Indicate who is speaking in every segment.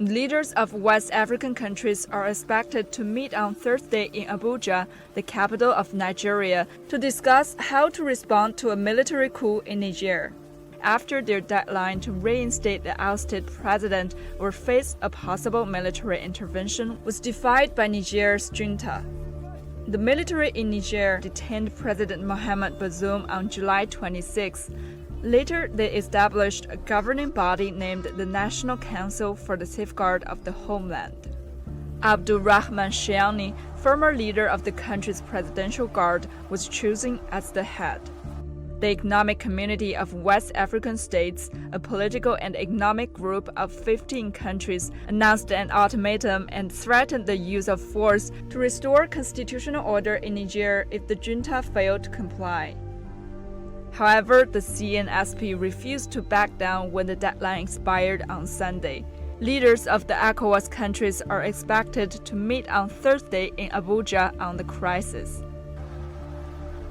Speaker 1: Leaders of West African countries are expected to meet on Thursday in ابوجا, the capital of Nigeria, to discuss how to respond to a military coup in Niger, after their deadline to reinstate the ousted president or face a possible military intervention was defied by Niger's junta. The military in Niger detained President Mohamed Bazoum on July 26. Later, they established a governing body named the National Council for the Safeguard of the Homeland. Abdulrahman Chiani, former leader of the country's presidential guard, was chosen as the head. The Economic Community of West African States, a political and economic group of 15 countries, announced an ultimatum and threatened the use of force to restore constitutional order in Niger if the junta failed to comply. However, the CNSP refused to back down when the deadline expired on Sunday. Leaders of the ECOWAS countries are expected to meet on Thursday in ابوجا on the crisis.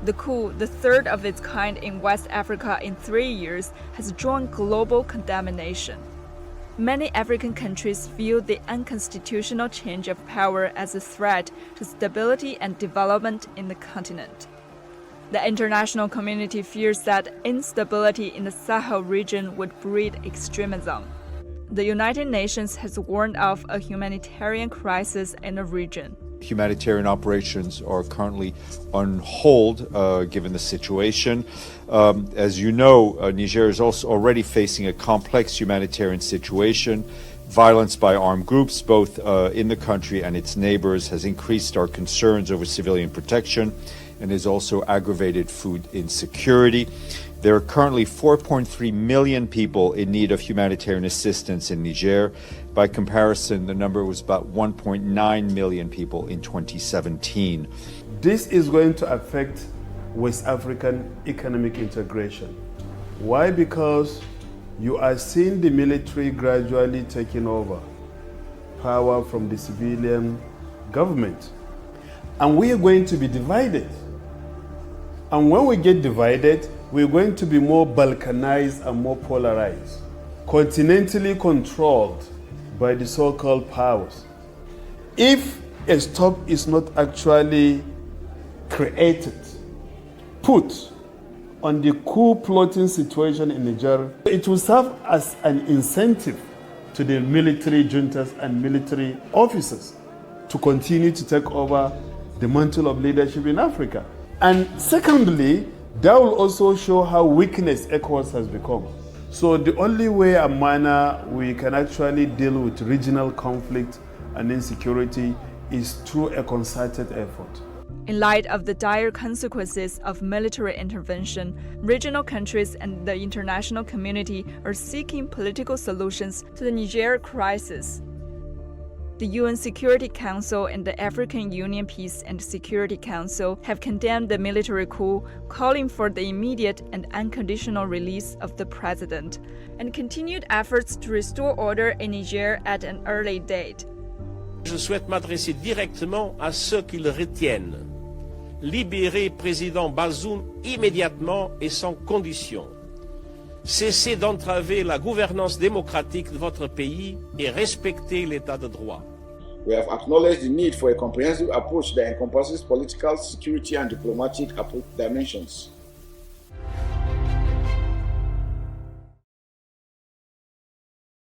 Speaker 1: The coup, the third of its kind in West Africa in 3 years, has drawn global condemnation. Many African countries view the unconstitutional change of power as a threat to stability and development in the continent. The international community fears that instability in the Sahel region would breed extremism. The United Nations has warned of a humanitarian crisis in the region.
Speaker 2: Humanitarian operations are currently on hold given the situation. As you know, Niger is also already facing a complex humanitarian situation. Violence by armed groups, both in the country and its neighbors, has increased our concerns over civilian protection and has also aggravated food insecurity. There are currently 4.3 million people in need of humanitarian assistance in Niger. By comparison, the number was about 1.9 million people in 2017.
Speaker 3: This is going to affect West African economic integration. Why? Because you are seeing the military gradually taking over power from the civilian government. And we are going to be divided. And when we get divided, we're going to be more balkanized and more polarized, continentally controlled by the so-called powers. If a stop is not actually created, put on the coup plotting situation in Niger, it will serve as an incentive to the military juntas and military officers to continue to take over the mantle of leadership in Africa. And secondly, that will also show how weakness ECOWAS has become. So the only way and manner we can actually deal with regional conflict and insecurity is through a concerted effort.
Speaker 1: In light of the dire consequences of military intervention, regional countries and the international community are seeking political solutions to the Niger crisis. The UN Security Council and the African Union Peace and Security Council have condemned the military coup, calling for the immediate and unconditional release of the president, and continued efforts to restore order in Niger at an early date.
Speaker 4: Je souhaite m'adresser directement à ceux qui le retiennent. Libérez président Bazoum immédiatement et sans condition. Cessez d'entraver la gouvernance démocratique de votre pays et respectez l'état de droit.
Speaker 5: We have acknowledged the need for a comprehensive approach that encompasses political, security, and diplomatic dimensions.